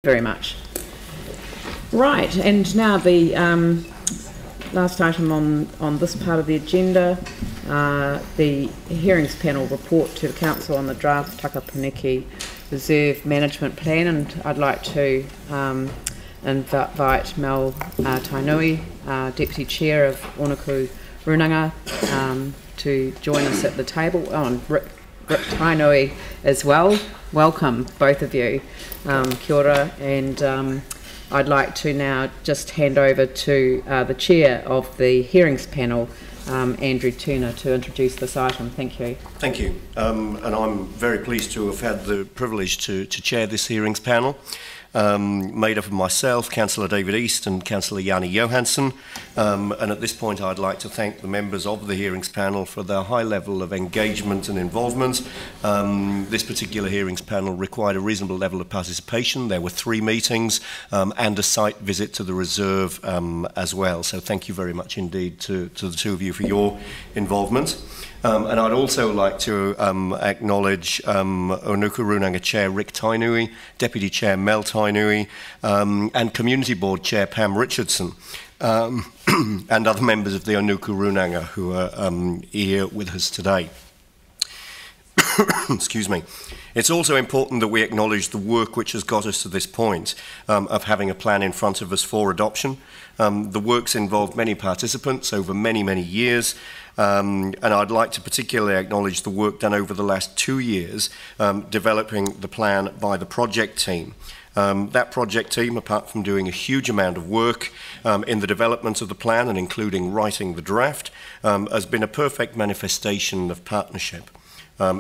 Very much. Right, and now the last item on this part of the agenda, the hearings panel report to the Council on the draft Takapūneke Reserve Management Plan, and I'd like to invite Mel Tainui, Deputy Chair of Onuku Runanga, to join us at the table. Oh, and Rick Tainui as well. Welcome, both of you. Kia ora, and I'd like to now just hand over to the Chair of the Hearings Panel, Andrew Turner, to introduce this item. Thank you. Thank you, and I'm very pleased to have had the privilege to chair this hearings panel, made up of myself, Councillor David East and Councillor Jani Johansson, and at this point I'd like to thank the members of the hearings panel for their high level of engagement and involvement. This particular hearings panel required a reasonable level of participation. There were 3 meetings and a site visit to the reserve as well, so thank you very much indeed to the two of you for your involvement. And I'd also like to acknowledge Onuku Runanga Chair Rick Tainui, Deputy Chair Mel Tainui, and Community Board Chair Pam Richardson, and other members of the Onuku Runanga who are here with us today. Excuse me. It's also important that we acknowledge the work which has got us to this point of having a plan in front of us for adoption. The work's involved many participants over many, many years, and I'd like to particularly acknowledge the work done over the last 2 years developing the plan by the project team. That project team, apart from doing a huge amount of work in the development of the plan and including writing the draft, has been a perfect manifestation of partnership.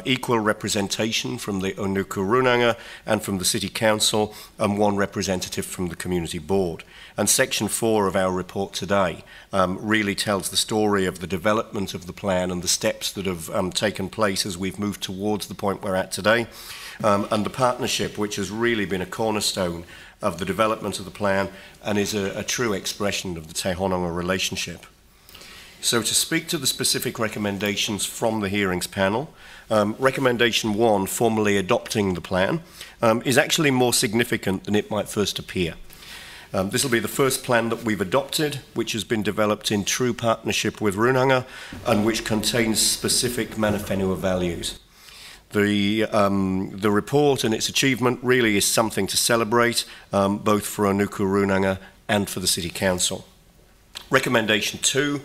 Equal representation from the Onuku Runanga and from the City Council, and 1 representative from the Community Board. And Section 4 of our report today really tells the story of the development of the plan and the steps that have taken place as we've moved towards the point we're at today, and the partnership which has really been a cornerstone of the development of the plan and is a true expression of the Te Hononga relationship. So to speak to the specific recommendations from the hearings panel, recommendation 1, formally adopting the plan, is actually more significant than it might first appear. This will be the first plan that we've adopted, which has been developed in true partnership with Runanga and which contains specific mana whenua values. The report and its achievement really is something to celebrate, both for Onuku Runanga and for the City Council. Recommendation 2,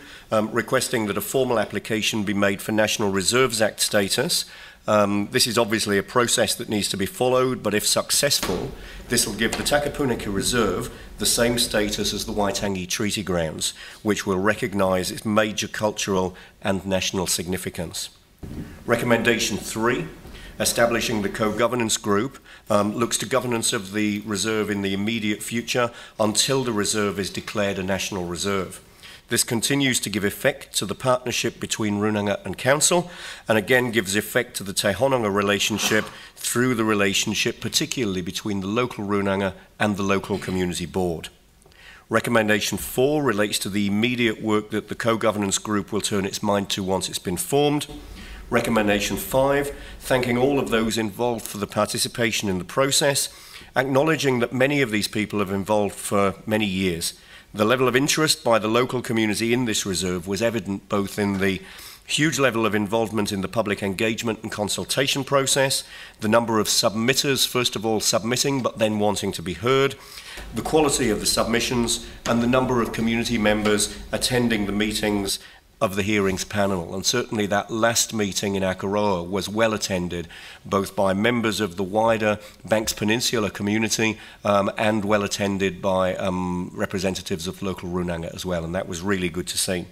requesting that a formal application be made for National Reserves Act status. This is obviously a process that needs to be followed, but if successful, this will give the Takapūneke Reserve the same status as the Waitangi Treaty Grounds, which will recognise its major cultural and national significance. Recommendation 3, establishing the co-governance group, looks to governance of the reserve in the immediate future until the reserve is declared a national reserve. This continues to give effect to the partnership between Runanga and Council, and again gives effect to the Te Hononga relationship through the relationship particularly between the local Runanga and the local Community Board. Recommendation 4 relates to the immediate work that the co-governance group will turn its mind to once it's been formed. Recommendation 5, thanking all of those involved for the participation in the process, acknowledging that many of these people have involved for many years. The level of interest by the local community in this reserve was evident both in the huge level of involvement in the public engagement and consultation process, the number of submitters, first of all submitting but then wanting to be heard, the quality of the submissions, and the number of community members attending the meetings of the hearings panel. And certainly that last meeting in Akaroa was well attended both by members of the wider Banks Peninsula community and well attended by representatives of local Runanga as well, and that was really good to see.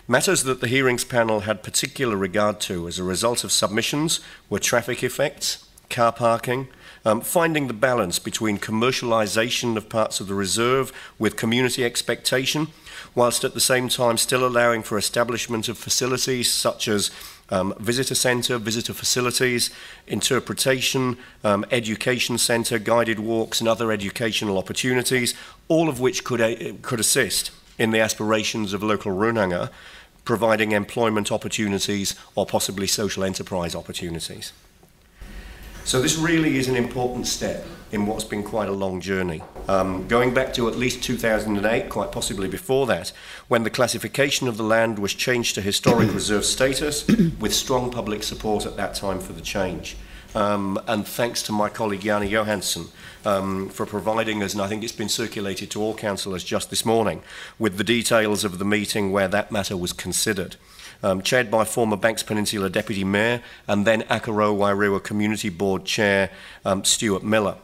Matters that the hearings panel had particular regard to as a result of submissions were traffic effects, car parking, finding the balance between commercialisation of parts of the reserve with community expectation, whilst at the same time still allowing for establishment of facilities such as visitor centre, visitor facilities, interpretation, education centre, guided walks and other educational opportunities, all of which could assist in the aspirations of local Runanga, providing employment opportunities or possibly social enterprise opportunities. So this really is an important step in what's been quite a long journey. Going back to at least 2008, quite possibly before that, when the classification of the land was changed to historic reserve status, with strong public support at that time for the change. And thanks to my colleague Jani Johansson for providing us, and I think it's been circulated to all councillors just this morning, with the details of the meeting where that matter was considered. Chaired by former Banks Peninsula Deputy Mayor and then Akaro Wairua Community Board Chair Stuart Miller.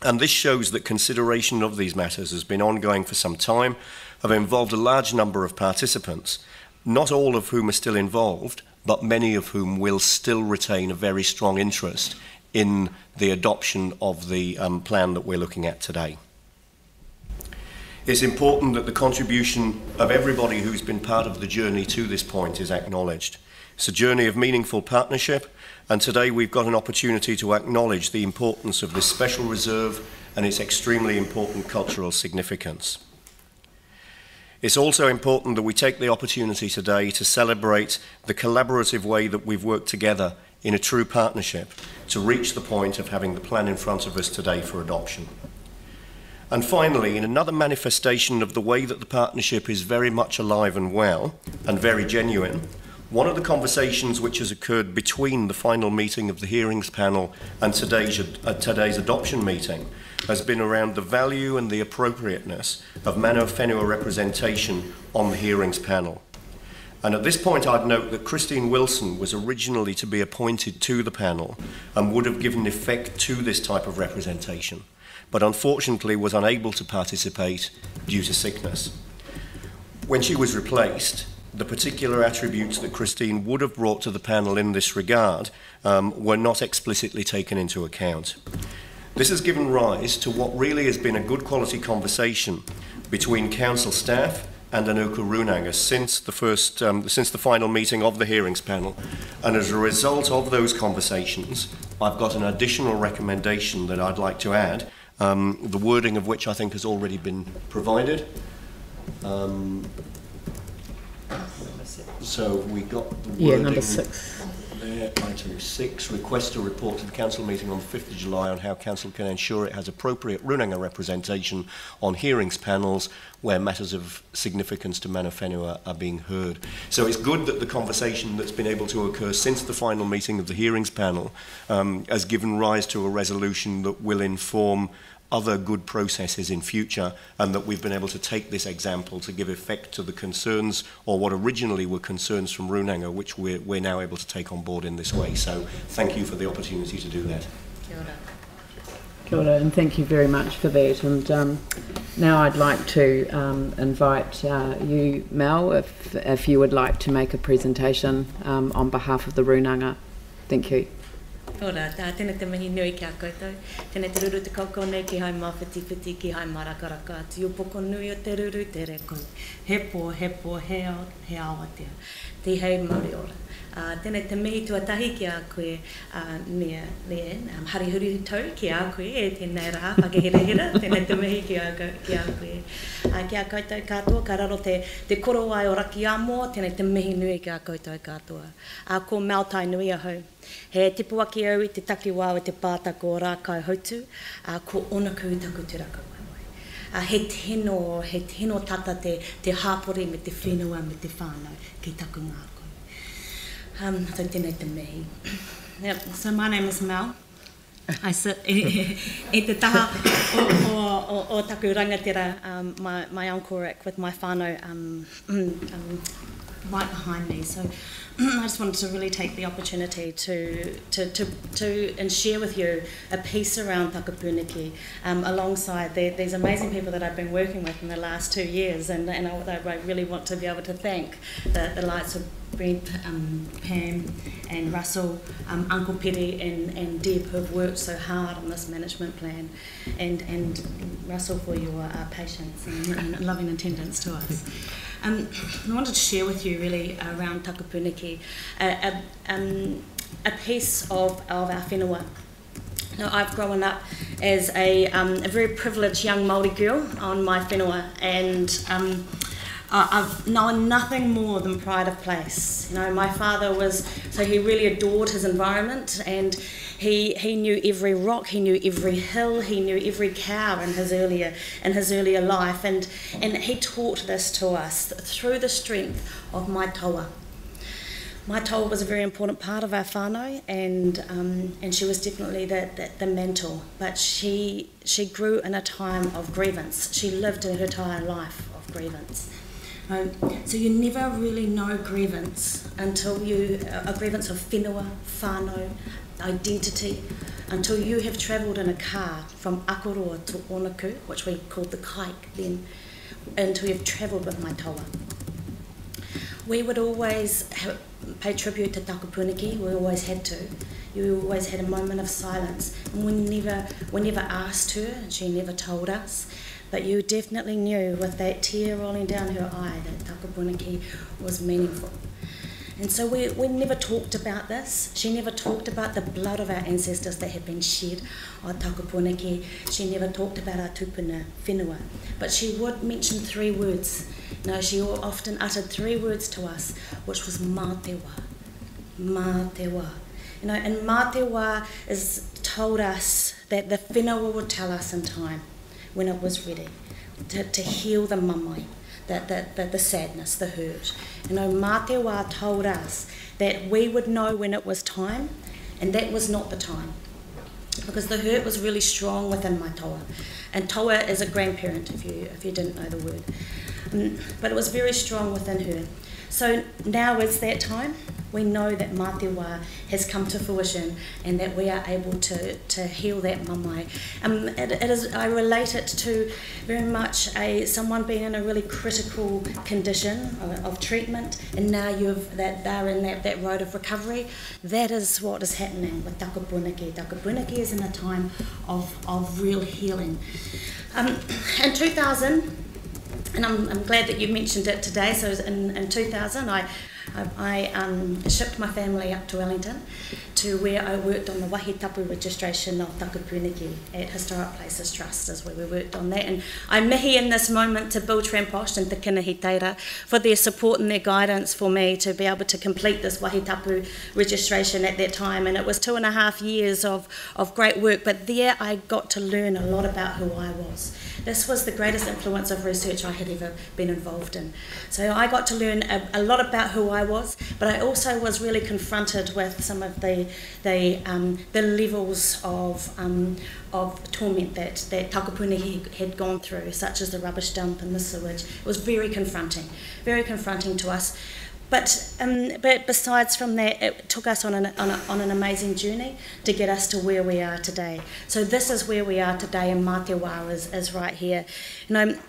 And this shows that consideration of these matters has been ongoing for some time, have involved a large number of participants, not all of whom are still involved, but many of whom will still retain a very strong interest in the adoption of the plan that we're looking at today. It's important that the contribution of everybody who's been part of the journey to this point is acknowledged. It's a journey of meaningful partnership, and today we've got an opportunity to acknowledge the importance of this special reserve and its extremely important cultural significance. It's also important that we take the opportunity today to celebrate the collaborative way that we've worked together in a true partnership to reach the point of having the plan in front of us today for adoption. And finally, in another manifestation of the way that the partnership is very much alive and well and very genuine, one of the conversations which has occurred between the final meeting of the hearings panel and today's adoption meeting has been around the value and the appropriateness of Mano Whenua representation on the hearings panel. And at this point I'd note that Christine Wilson was originally to be appointed to the panel and would have given effect to this type of representation, but unfortunately was unable to participate due to sickness. When she was replaced, the particular attributes that Christine would have brought to the panel in this regard were not explicitly taken into account. This has given rise to what really has been a good quality conversation between council staff and Anuku Runanga since the final meeting of the hearings panel, and as a result of those conversations I've got an additional recommendation that I'd like to add, the wording of which I think has already been provided. So we got the wording number 6. There, item 6, request a report to the council meeting on the 5th of July on how council can ensure it has appropriate Runanga representation on hearings panels where matters of significance to Mano Whenua are being heard. So it's good that the conversation that's been able to occur since the final meeting of the hearings panel has given rise to a resolution that will inform other good processes in future, and that we've been able to take this example to give effect to the concerns, or what originally were concerns from Runanga, which we're now able to take on board in this way. So thank you for the opportunity to do that. Kia ora. Kia ora, and thank you very much for that. And now I'd like to invite you, Mel, if you would like to make a presentation on behalf of the Runanga. Thank you. Ora, tēnei te mihi nui ki a koutou. Tēnei te ruru te kaukone ki hai mawhiti ki hai marakaraka. Ti upoko nui o te ruru te reko. He po, he awatea. Ti hei Māori ora. Tēnei te mihi tuatahi ki a koe harihuri tau ki a koe e tēnei rā whakehirehira. Tēnei te mihi ki a koe. Ki a koutou katoa, ka raro te koro ai o raki amo, tēnei te mihi nui ki a koutou katoa. Ko Maltai nui ahau. He te puaki au I te takiwā o te pātako o rākau hautu, ko onaku taku te raka waiwai. He tino tata te hāpori me te whenua me te whānau ki taku ngākoi. So tēnei te mihi. Yep. So my name is Mel. I sit e te taha o taku rangatira, my uncle Rick with my whānau right behind me. So I just wanted to really take the opportunity to and share with you a piece around Takapūneke alongside these amazing people that I've been working with in the last 2 years, and I really want to be able to thank the likes of Brent, Pam and Russell, Uncle Petty and Deb, who have worked so hard on this management plan, and Russell for your patience and loving attendance to us. I wanted to share with you really around Takapūneke a piece of our whenua. Now, I've grown up as a very privileged young Māori girl on my whenua, and I've known nothing more than pride of place. You know, my father he really adored his environment, and he knew every rock, he knew every hill, he knew every cow in his earlier life, and he taught this to us through the strength of my taua. My taua was a very important part of our whānau, and she was definitely the mentor, but she grew in a time of grievance. She lived in her entire life of grievance. So you never really know grievance until a grievance of whenua, whānau, identity, until you have travelled in a car from Akaroa to Onuku, which we called the kaik then, until you've travelled with my taua. We would always pay tribute to Takapūneke. We always had to. You always had a moment of silence. And we never asked her, and she never told us. But you definitely knew with that tear rolling down her eye that Takapūneke was meaningful. And so we never talked about this. She never talked about the blood of our ancestors that had been shed on Takapūneke. She never talked about our tupuna whenua. But she would mention 3 words. No, she often uttered 3 words to us, which was mā te wā. Mā te wā. You know, and mā te wā told us that the whenua would tell us in time when it was ready to heal the mamai, the sadness, the hurt. You know, mā te wā told us that we would know when it was time, and that was not the time, because the hurt was really strong within my taua. And taua is a grandparent, if you didn't know the word. But it was very strong within her. So now is that time. We know that mā te wā has come to fruition, and that we are able to heal that mamai. I relate it to very much someone being in a really critical condition of treatment, and now they're in that road of recovery. That is what is happening with Takapūneke. Takapūneke is in a time of real healing. In 2000, and I'm glad that you mentioned it today. So in 2000, I shipped my family up to Wellington, to where I worked on the wahi tapu registration of Takapūneke at Historic Places Trust, is where we worked on that. And I mihi in this moment to Bill Tramposh and Te Kinahi Teira for their support and their guidance for me to be able to complete this wahi tapu registration at that time. And it was 2.5 years of great work, but there I got to learn a lot about who I was. This was the greatest influence of research I had ever been involved in. So I got to learn a lot about who I was, but I also was really confronted with some of the levels of torment that Takapūneke had gone through, such as the rubbish dump and the sewage. It was very confronting to us. But besides from that, it took us on an amazing journey to get us to where we are today. So this is where we are today, and mā te wā is right here. You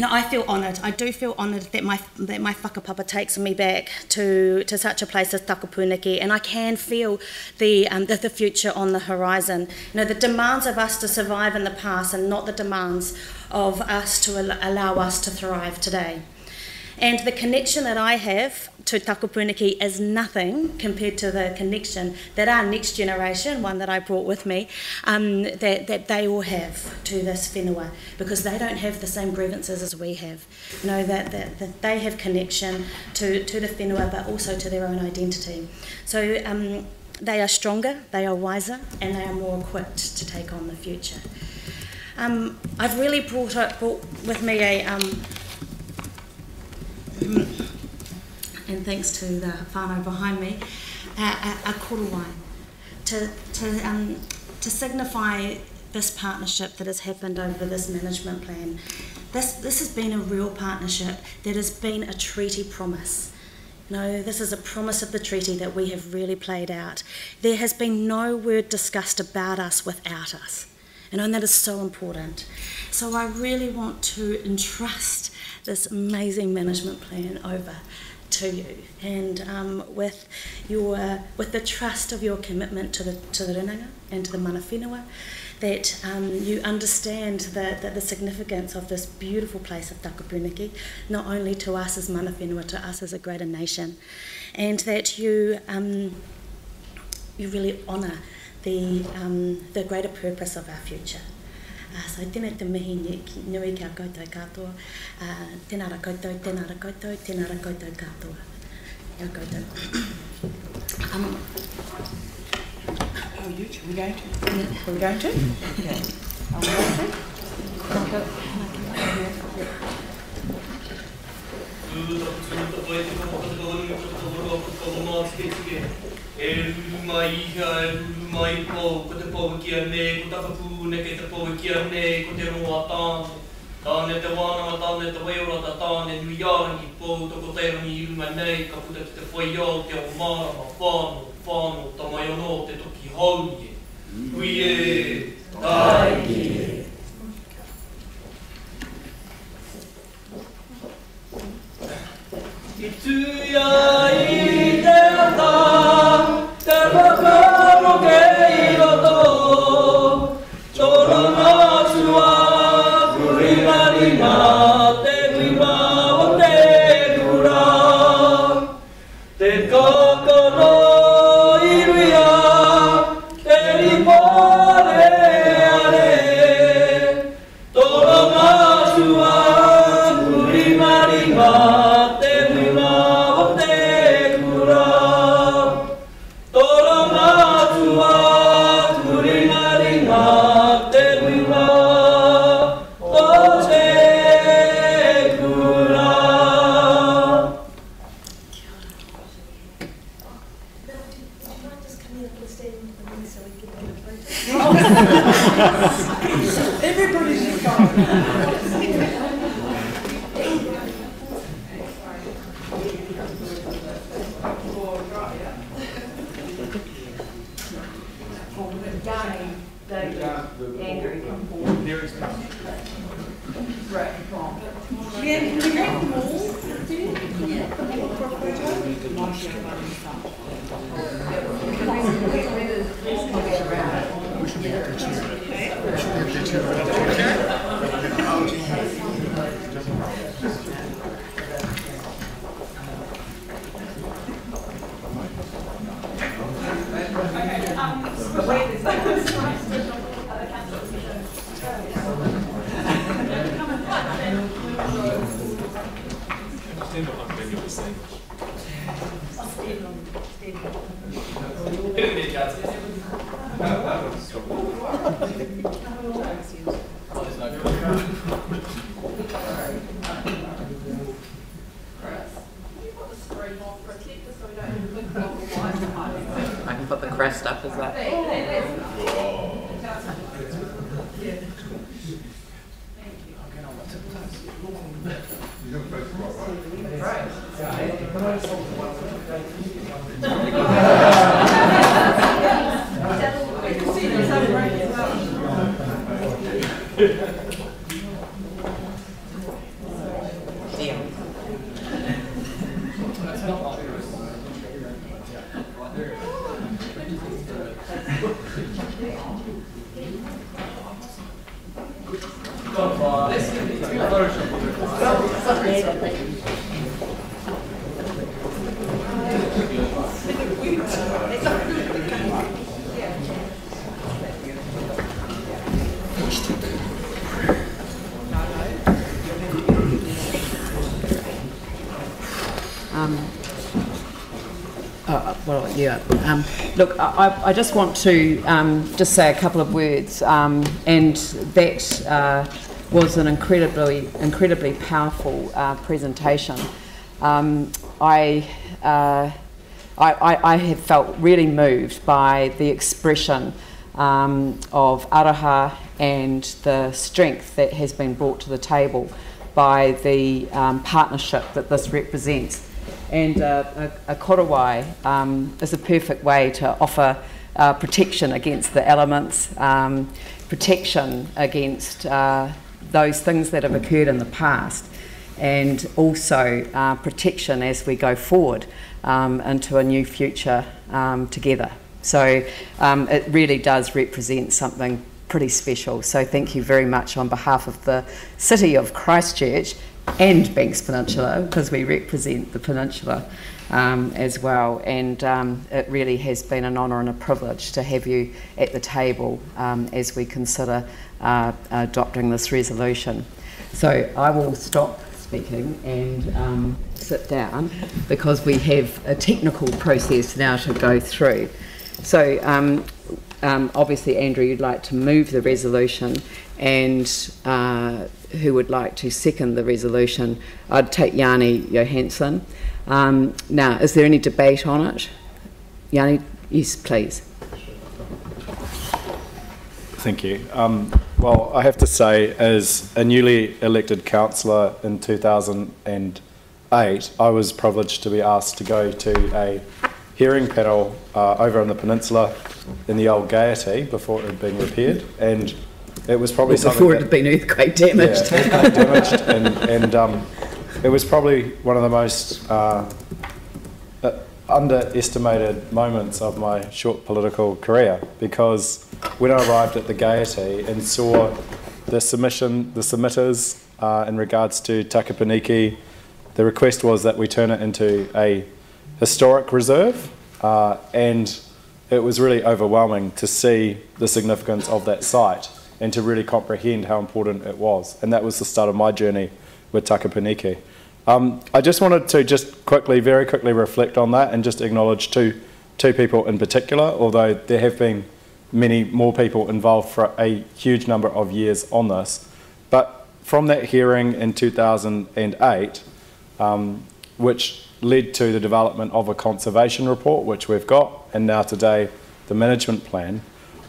know, I feel honoured. I do feel honoured that my whakapapa takes me back to such a place as Takapūneke, and I can feel the future on the horizon. You know, the demands of us to survive in the past, and not the demands of us to allow us to thrive today. And the connection that I have to Takapūneke is nothing compared to the connection that our next generation, one that I brought with me, that they will have to this whenua, because they don't have the same grievances as we have. You know, that they have connection to the whenua, but also to their own identity. So they are stronger, they are wiser, and they are more equipped to take on the future. I've really brought with me and thanks to the whānau behind me, a korowai, to signify this partnership that has happened over this management plan. This has been a real partnership that has been a treaty promise. You know, this is a promise of the treaty that we have really played out. There has been no word discussed about us without us. You know, and that is so important. So I really want to entrust this amazing management plan over to you, and with the trust of your commitment to the rinanga and to the mana whenua, that you understand the significance of this beautiful place of Takapūneke, not only to us as mana whenua, to us as a greater nation, and that you really honour the greater purpose of our future. So tēnei te mihi nui ki a koutou katoa. Tēnā ra koutou, tēnā ra koutou, tēnā ra koutou katoa. Ia koutou. Are we going to? Are we going to? Okay. Are we going to? Mai po ko te po ki ane ko Takapūneke te po ki ane ko te roa tāne tāne te wānanga tāne te waiora tāne nui ārangi po toko teirangi i runga nei ka puta ki te whaiau te o mārama whānau tamai anō te toki haungie ui e taiki I tuia i te ata te whakaro ke i roto tōra mātua kurimarima te whima o te kura te kakaro i ruia te ripore are tōra mātua kurimarima Everybody should go. Andrew, come forward. There is coming. Right, come on. Yeah, can we make them all? We should be able I can put the crest up, is that? Look, I just want to just say a couple of words, and that was an incredibly powerful presentation. I have felt really moved by the expression of aroha and the strength that has been brought to the table by the partnership that this represents. And a korowai is a perfect way to offer protection against the elements, protection against those things that have occurred in the past, and also protection as we go forward into a new future together. So it really does represent something pretty special. So thank you very much on behalf of the City of Christchurch and Banks Peninsula, because we represent the peninsula as well, and it really has been an honour and a privilege to have you at the table as we consider adopting this resolution. So I will stop speaking and sit down because we have a technical process now to go through. So obviously, Andrew, you'd like to move the resolution, and who would like to second the resolution? I'd take Yanni Johansson. Now, is there any debate on it? Yanni, yes, please. Thank you. Well, I have to say, as a newly elected councillor in 2008, I was privileged to be asked to go to a hearing panel over on the peninsula in the old Gaiety before it had been repaired, and it was probably before it had been earthquake damaged. Yeah, earthquake damaged, and it was probably one of the most underestimated moments of my short political career, because when I arrived at the Gaiety and saw the submitters in regards to Takapūneke, the request was that we turn it into a historic reserve, and it was really overwhelming to see the significance of that site and to really comprehend how important it was. And that was the start of my journey with Takapūneke. I just wanted to very quickly reflect on that and just acknowledge two people in particular, although there have been many more people involved for a huge number of years on this. But from that hearing in 2008, which led to the development of a conservation report, which we've got, and now today the management plan,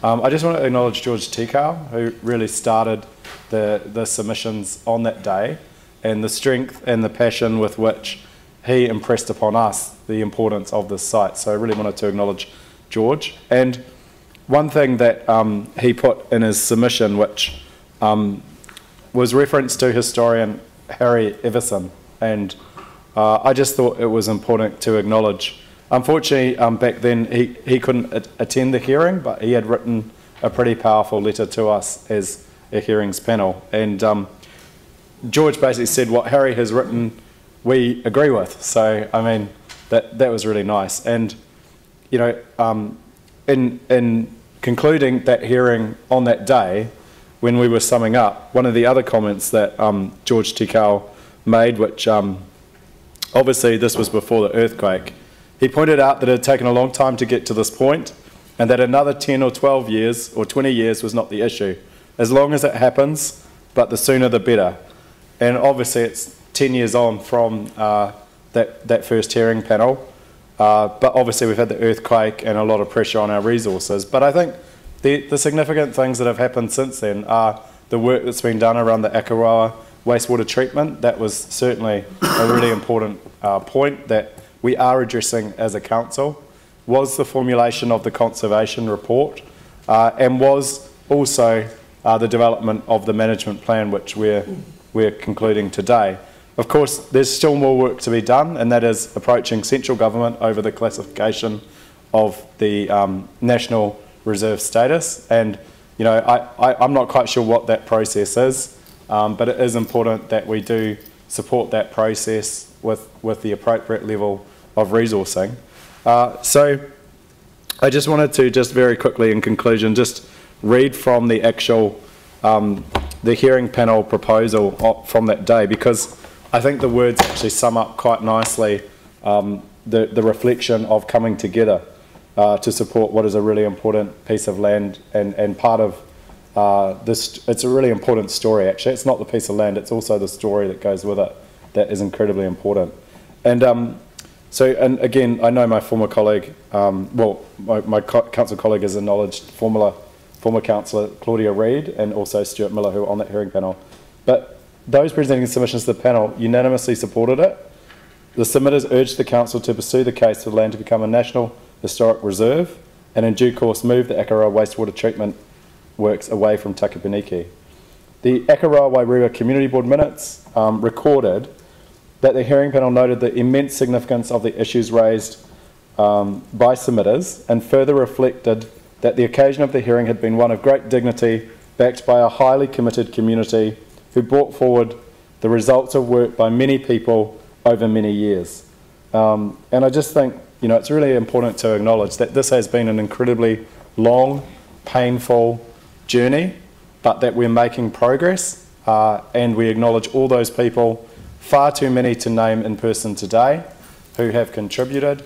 I just want to acknowledge George Tikau, who really started the submissions on that day, and the strength and the passion with which he impressed upon us the importance of this site. So I really wanted to acknowledge George. And one thing that he put in his submission, which was reference to historian Harry Everson, and I just thought it was important to acknowledge. Unfortunately, back then he couldn't attend the hearing, but he had written a pretty powerful letter to us as a hearings panel. And George basically said what Harry has written we agree with. So, I mean, that was really nice. And, you know, in concluding that hearing on that day, when we were summing up, one of the other comments that George Tikau made, which obviously this was before the earthquake, he pointed out that it had taken a long time to get to this point, and that another 10 or 12 years or 20 years was not the issue. As long as it happens, but the sooner the better. And obviously it's 10 years on from that first hearing panel, but obviously we've had the earthquake and a lot of pressure on our resources. But I think the significant things that have happened since then are the work that's been done around the Akaroa wastewater treatment. That was certainly a really important point that we are addressing as a council, was the formulation of the conservation report, and was also the development of the management plan, which we're concluding today. Of course, there's still more work to be done, and that is approaching central government over the classification of the national reserve status. And you know, I'm not quite sure what that process is, but it is important that we do support that process with the appropriate level of resourcing. So I just wanted to very quickly in conclusion just read from the actual the hearing panel proposal from that day, because I think the words actually sum up quite nicely the reflection of coming together to support what is a really important piece of land and part of this. It's a really important story actually. It's not the piece of land, it's also the story that goes with it that is incredibly important. And and again, I know my former colleague, my council colleague has acknowledged former councillor Claudia Reid and also Stuart Miller, who were on that hearing panel. But those presenting submissions to the panel unanimously supported it. The submitters urged the council to pursue the case for the land to become a national historic reserve and in due course move the Akaroa wastewater treatment works away from Takapūneke. The Akaroa Wairua Community Board minutes recorded that the hearing panel noted the immense significance of the issues raised by submitters and further reflected that the occasion of the hearing had been one of great dignity, backed by a highly committed community who brought forward the results of work by many people over many years. And I just think, you know, it's really important to acknowledge that this has been an incredibly long, painful journey, but that we're making progress, and we acknowledge all those people, far too many to name in person today, who have contributed,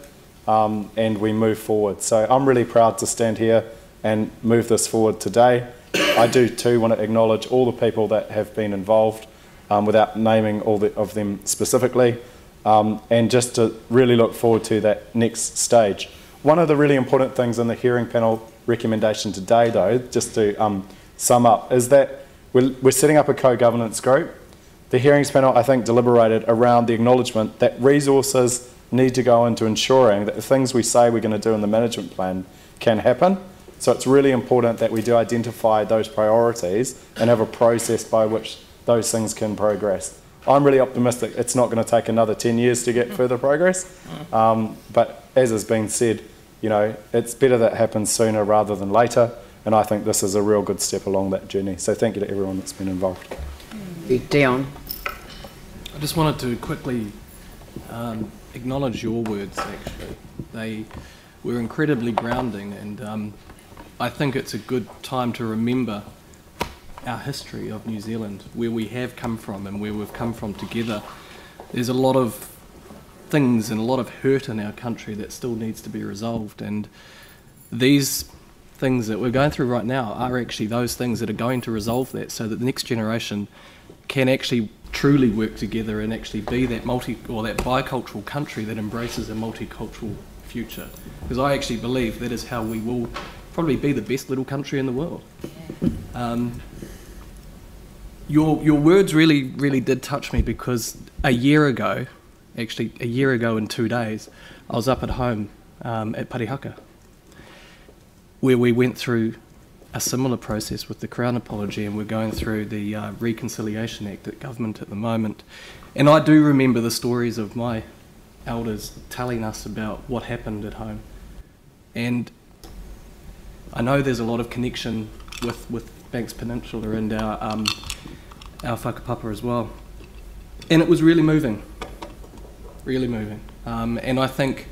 and we move forward. So I'm really proud to stand here and move this forward today. I do too want to acknowledge all the people that have been involved, without naming all of them specifically, and just to really look forward to that next stage. One of the really important things in the hearing panel recommendation today, though, just to sum up, is that we're setting up a co-governance group. The hearings panel, I think, deliberated around the acknowledgement that resources need to go into ensuring that the things we say we're going to do in the management plan can happen. So it's really important that we do identify those priorities and have a process by which those things can progress. I'm really optimistic it's not going to take another 10 years to get further progress, but as has been said, you know, it's better that happens sooner rather than later, and I think this is a real good step along that journey. So thank you to everyone that's been involved. Dion. I just wanted to quickly acknowledge your words, actually. They were incredibly grounding, and I think it's a good time to remember our history of New Zealand, where we have come from and where we've come from together. There's a lot of things and a lot of hurt in our country that still needs to be resolved, and these things that we're going through right now are actually those things that are going to resolve that, so that the next generation can actually truly work together and actually be that that bicultural country that embraces a multicultural future. Because I actually believe that is how we will probably be the best little country in the world. Your words really did touch me, because a year ago in 2 days, I was up at home at Parihaka, where we went through a similar process with the Crown apology, and we're going through the Reconciliation Act at government at the moment. And I do remember the stories of my elders telling us about what happened at home. And I know there's a lot of connection with Banks Peninsula and our whakapapa as well. And it was really moving. And I think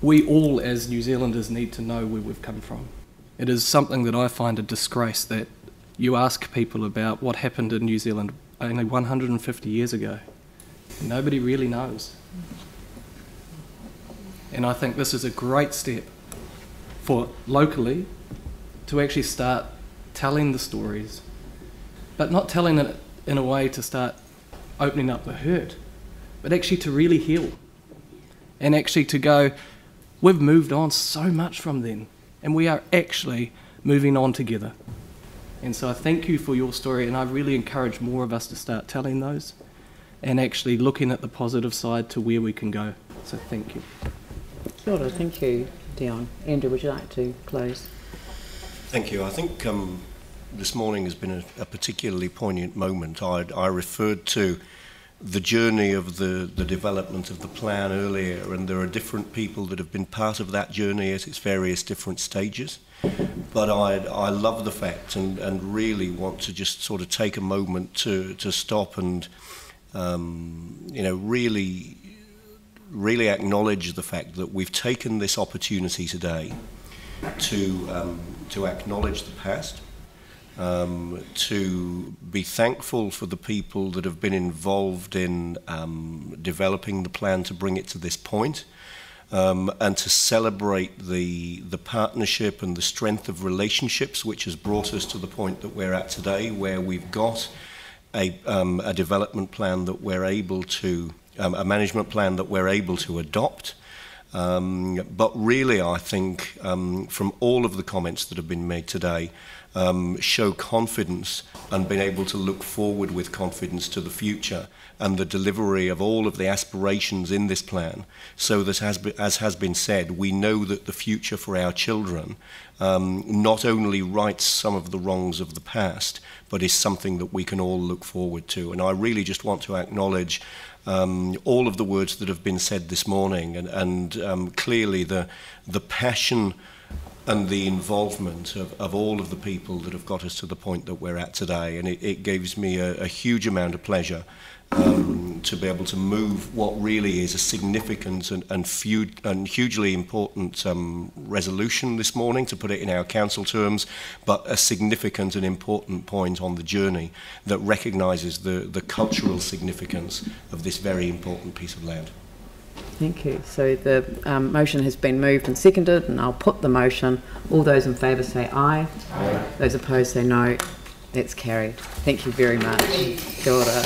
we all as New Zealanders need to know where we've come from. It is something that I find a disgrace that you ask people about what happened in New Zealand only 150 years ago. Nobody really knows. And I think this is a great step for locally to actually start telling the stories, but not telling it in a way to start opening up the hurt, but actually to really heal. And actually to go, we've moved on so much from then, and we are actually moving on together. And so I thank you for your story, and I really encourage more of us to start telling those and actually looking at the positive side to where we can go. So thank you. Kia ora, thank you, Dion. Andrew, would you like to close? Thank you. I think this morning has been a particularly poignant moment. I referred to the journey of the development of the plan earlier, and there are different people that have been part of that journey at its various different stages. But I love the fact and really want to just sort of take a moment to stop and really acknowledge the fact that we've taken this opportunity today to acknowledge the past, to be thankful for the people that have been involved in developing the plan to bring it to this point, and to celebrate the partnership and the strength of relationships which has brought us to the point that we're at today, where we've got a development plan that we're able to, a management plan that we're able to adopt. But really, I think from all of the comments that have been made today, show confidence and being able to look forward with confidence to the future and the delivery of all of the aspirations in this plan, so that, as has been said, we know that the future for our children not only rights some of the wrongs of the past, but is something that we can all look forward to. And I really just want to acknowledge all of the words that have been said this morning, and clearly the passion and the involvement of all of the people that have got us to the point that we're at today. And it gives me a huge amount of pleasure to be able to move what really is a significant and hugely important resolution this morning, to put it in our council terms, but a significant and important point on the journey that recognises the cultural significance of this very important piece of land. Thank you. So the motion has been moved and seconded, and I'll put the motion. All those in favour say aye. Aye. Those opposed say no. That's carried. Thank you very much. Kia ora.